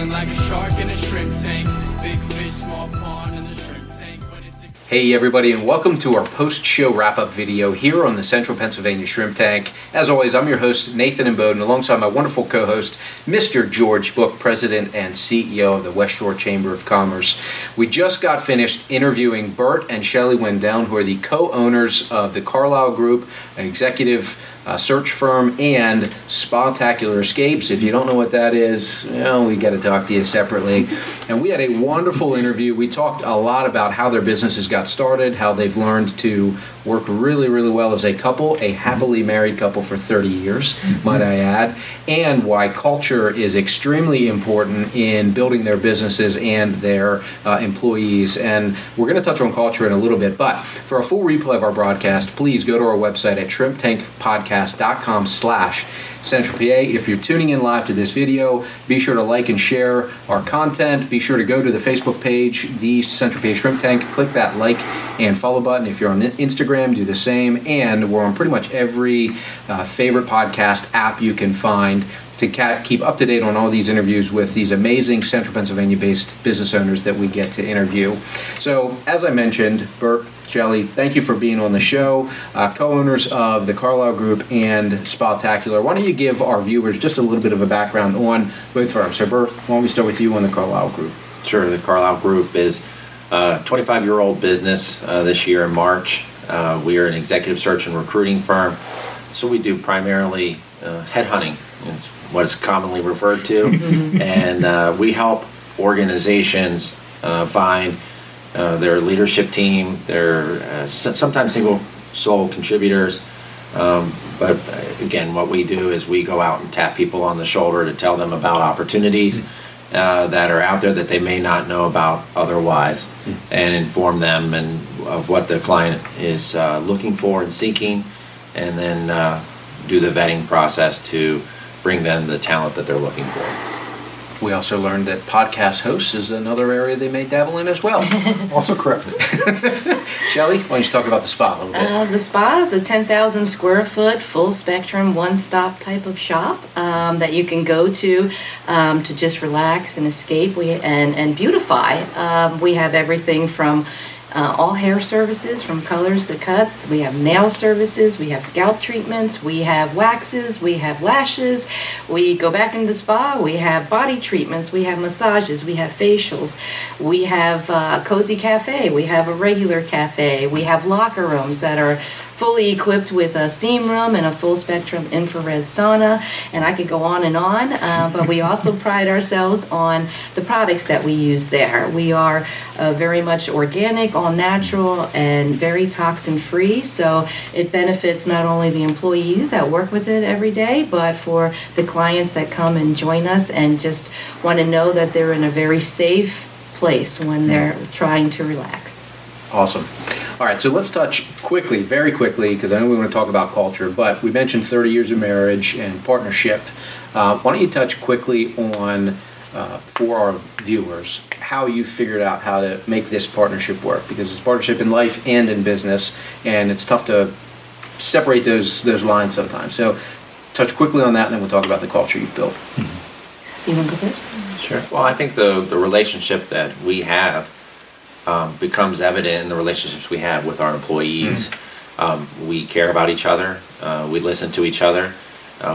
Swimming like a shark in a shrimp tank. Big fish, small pond in the shrimp tank. Hey everybody, and welcome to our post-show wrap-up video here on the Central Pennsylvania Shrimp Tank. As always, I'm your host, Nathan Imboden, alongside my wonderful co-host, Mr. George Book, President and CEO of the West Shore Chamber of Commerce. We just got finished interviewing Bert and Shelly Wendell, who are the co-owners of the Carlisle Group, an executive search firm, and Spectacular Escapes. If you don't know what that is, we got to talk to you separately. And we had a wonderful interview. We talked a lot about how their businesses got started, how they've learned to work really, really well as a couple, a happily married couple for 30 years, might I add, and why culture is extremely important in building their businesses and their employees. And we're going to touch on culture in a little bit, but for a full replay of our broadcast, please go to our website at shrimptankpodcast.com/Central PA. If you're tuning in live to this video, be sure to like and share our content. Be sure to go to the Facebook page, the Central PA Shrimp Tank. Click that like and follow button. If you're on Instagram, do the same. And we're on pretty much every favorite podcast app you can find to keep up to date on all these interviews with these amazing Central Pennsylvania-based business owners that we get to interview. So, as I mentioned, Bert, Shelly, thank you for being on the show, co-owners of the Carlisle Group and Spectacular. Why don't you give our viewers just a little bit of a background on both firms? So, Bert, why don't we start with you on the Carlisle Group? Sure. The Carlisle Group is a 25-year-old business this year in March. We are an executive search and recruiting firm, so we do primarily headhunting, is what is commonly referred to, and we help organizations find their leadership team, their sometimes single sole contributors, but again, what we do is we go out and tap people on the shoulder to tell them about opportunities that are out there that they may not know about otherwise, and inform them of what the client is looking for and seeking, and then do the vetting process to bring them the talent that they're looking for. We also learned that podcast hosts is another area they may dabble in as well. Also correct. Shelly, why don't you talk about the spa a little bit? The spa is a 10,000 square foot, full spectrum, one-stop type of shop that you can go to just relax and escape and beautify. We have everything from all hair services, from colors to cuts. We have nail services, we have scalp treatments, we have waxes, we have lashes. We go back into the spa, we have body treatments, we have massages, we have facials, we have a cozy cafe, we have a regular cafe, we have locker rooms that are fully equipped with a steam room and a full spectrum infrared sauna, and I could go on, but we also pride ourselves on the products that we use there. We are very much organic, all natural, and very toxin free, so it benefits not only the employees that work with it every day, but for the clients that come and join us and just want to know that they're in a very safe place when they're trying to relax. Awesome. All right, so let's touch quickly, very quickly, because I know we want to talk about culture, but we mentioned 30 years of marriage and partnership. Why don't you touch quickly on, for our viewers, how you figured out how to make this partnership work? Because it's partnership in life and in business, and it's tough to separate those lines sometimes. So touch quickly on that, and then we'll talk about the culture you've built. You want to go first? Sure. Well, I think the relationship that we have becomes evident in the relationships we have with our employees. We care about each other. We listen to each other.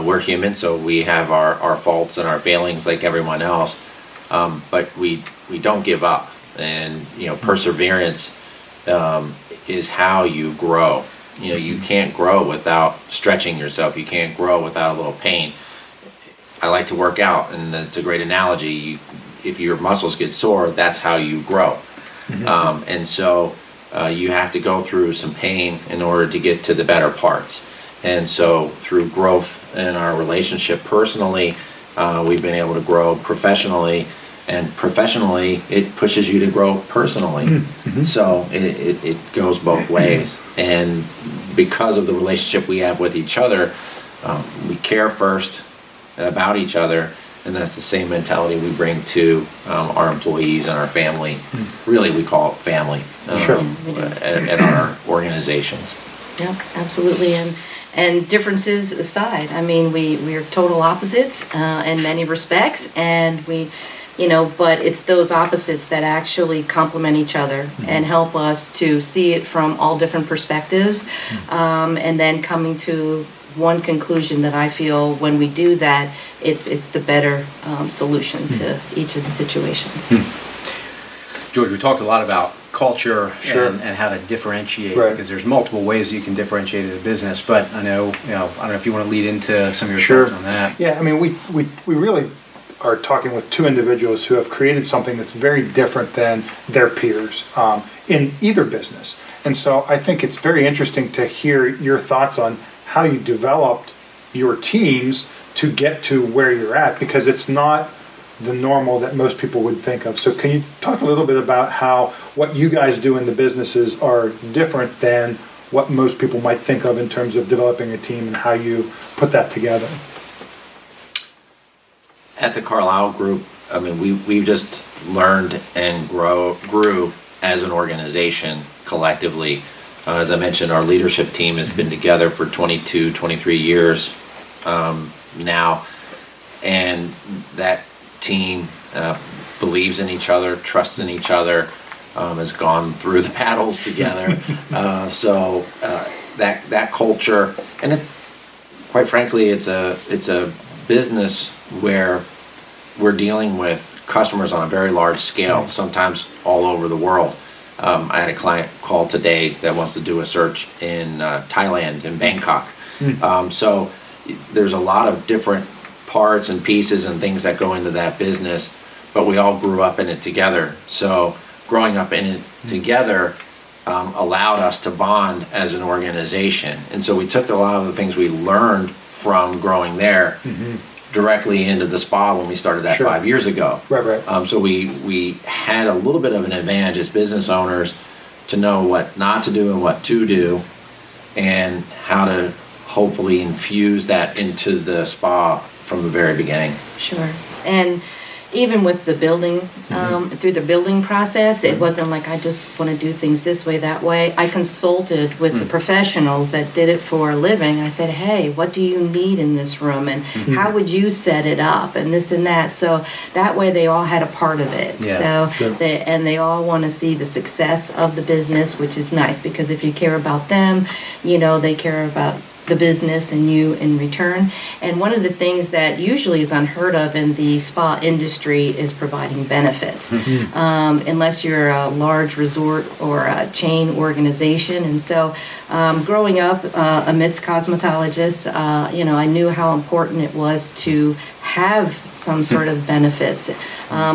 We're human, so we have our faults and our failings like everyone else. But we don't give up. And perseverance is how you grow. You can't grow without stretching yourself. You can't grow without a little pain. I like to work out, and it's a great analogy. If your muscles get sore, that's how you grow. And so you have to go through some pain in order to get to the better parts. And so through growth in our relationship personally, we've been able to grow professionally, and professionally it pushes you to grow personally. So it goes both ways. And because of the relationship we have with each other, we care first about each other. And that's the same mentality we bring to our employees and our family. Really, we call it family at our organizations. Yeah, absolutely. And differences aside, I mean, we are total opposites in many respects, and we but it's those opposites that actually complement each other and help us to see it from all different perspectives, and then coming to one conclusion that I feel when we do that, it's the better solution to each of the situations. George, we talked a lot about culture Sure. and how to differentiate, Right. because there's multiple ways you can differentiate in a business, but I don't know if you want to lead into some of your Sure. thoughts on that. Yeah, I mean, we really are talking with two individuals who have created something that's very different than their peers in either business. And so I think it's very interesting to hear your thoughts on how you developed your teams to get to where you're at, because it's not the normal that most people would think of. So can you talk a little bit about how what you guys do in the businesses are different than what most people might think of in terms of developing a team and how you put that together? At the Carlisle Group, I mean, we've just learned and grew as an organization collectively. As I mentioned, our leadership team has been together for 22, 23 years now, and that team believes in each other, trusts in each other, has gone through the battles together. So that culture, and it, quite frankly, it's a business where we're dealing with customers on a very large scale, sometimes all over the world. I had a client call today that wants to do a search in Thailand, in Bangkok. So there's a lot of different parts and pieces and things that go into that business, but we all grew up in it together. So growing up in it together allowed us to bond as an organization. And so we took a lot of the things we learned from growing there directly into the spa when we started that Sure. 5 years ago. Right. So we had a little bit of an advantage as business owners to know what not to do and what to do, and how to hopefully infuse that into the spa from the very beginning. Sure. And even with the building, through the building process, it wasn't like I just want to do things this way, that way. I consulted with the professionals that did it for a living. I said, hey, what do you need in this room? And how would you set it up? And this and that. So that way they all had a part of it. Yeah, So they all want to see the success of the business, which is nice, because if you care about them, they care about the business and you in return. And one of the things that usually is unheard of in the spa industry is providing benefits, unless you're a large resort or a chain organization. And so growing up amidst cosmetologists, I knew how important it was to have some sort of benefits.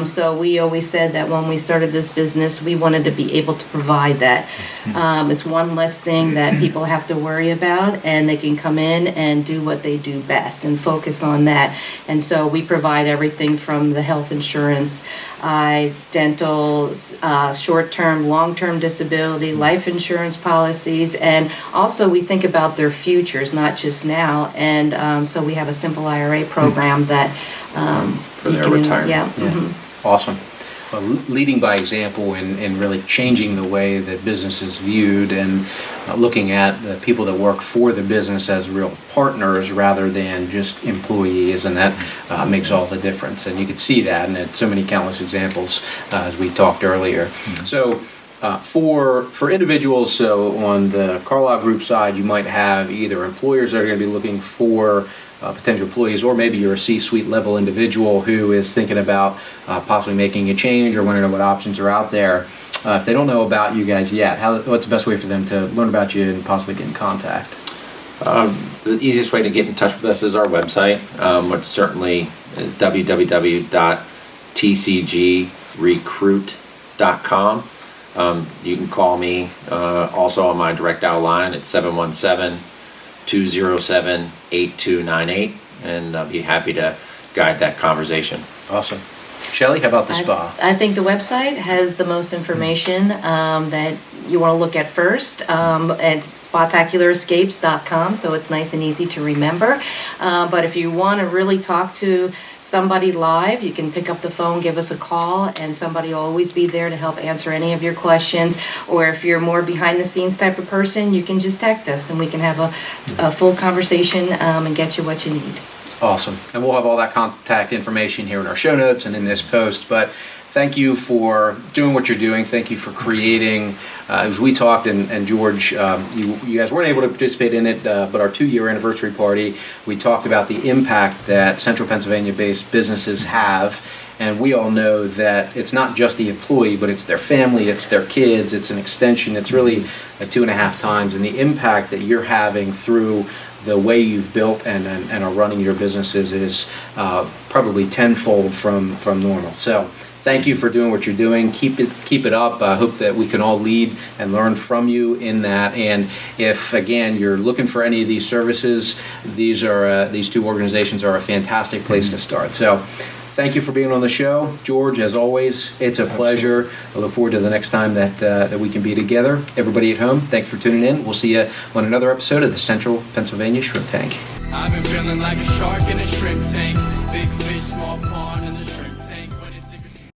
So we always said that when we started this business, we wanted to be able to provide that. It's one less thing that people have to worry about, and they can come in and do what they do best and focus on that. And so we provide everything from the health insurance, dental, short-term, long-term disability, life insurance policies, and also we think about their futures, not just now. And so we have a simple IRA program that For their retirement. Yeah. Awesome. Well, leading by example and really changing the way that business is viewed, and looking at the people that work for the business as real partners rather than just employees, and that makes all the difference. And you could see that, and it's so many countless examples as we talked earlier. So for individuals, so on the Carlisle Group side, you might have either employers that are going to be looking for potential employees, or maybe you're a C-suite level individual who is thinking about possibly making a change or want to know what options are out there. If they don't know about you guys yet, what's the best way for them to learn about you and possibly get in contact? The easiest way to get in touch with us is our website, which certainly is www.tcgrecruit.com. You can call me also on my direct dial line at 717-207-8298, and I'll be happy to guide that conversation. Awesome. Shelly, how about the spa? I think the website has the most information that you want to look at first. It's spotacularescapes.com, so it's nice and easy to remember. But if you want to really talk to somebody live, you can pick up the phone, give us a call, and somebody will always be there to help answer any of your questions. Or if you're more behind the scenes type of person, you can just text us and we can have a full conversation and get you what you need. Awesome. And we'll have all that contact information here in our show notes and in this post. But thank you for doing what you're doing. Thank you for creating, as we talked, and George, you guys weren't able to participate in it, but our 2-year anniversary party, we talked about the impact that Central Pennsylvania-based businesses have. And we all know that it's not just the employee, but it's their family, it's their kids, it's an extension. It's really 2.5 times. And the impact that you're having through the way you've built and are running your businesses is probably tenfold from normal. So thank you for doing what you're doing. Keep it up. I hope that we can all lead and learn from you in that. And if, again, you're looking for any of these services, these 2 organizations are a fantastic place to start. So thank you for being on the show. George, as always, it's a pleasure. I look forward to the next time that we can be together. Everybody at home, thanks for tuning in. We'll see you on another episode of the Central Pennsylvania Shrimp Tank. I've been feeling like a shark in a shrimp tank. Big fish, small pond, and the